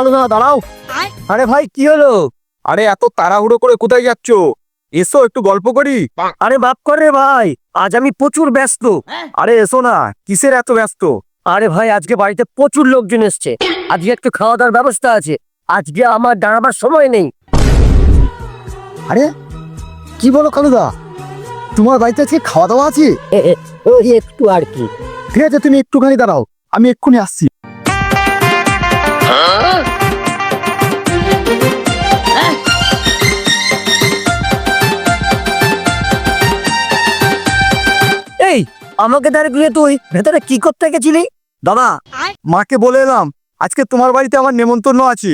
কালুদা দাঁড়াও। আরে ভাই কি হলো? আরে এত তাড়াহুড়ো করে কোথায় যাচ্ছ? এসো একটু গল্প করি। আরে মাফ কর রে ভাই, আজ আমি প্রচুর ব্যস্ত। আরে এসো না, কিসের এত ব্যস্ত? আরে ভাই আজকে বাড়িতে প্রচুর লোকজন এসছে, আজকে একটু খাওয়া দাওয়ার ব্যবস্থা আছে, আজকে আমার দাঁড়াবার সময় নেই। আরে কি বলো কালুদা, তোমার বাড়িতে আজকে খাওয়া দাওয়া আছে? ওই একটু আর কি। ঠিক আছে, তুমি একটুখানি দাঁড়াও, আমি এক্ষুনি আসছি। এই আমাকে দাঁড়িয়ে তুই ভেতরে কি করতে গেছিলি? দাদা, মাকে বলে এলাম আজকে তোমার বাড়িতে আমার নেমন্তন্ন আছে।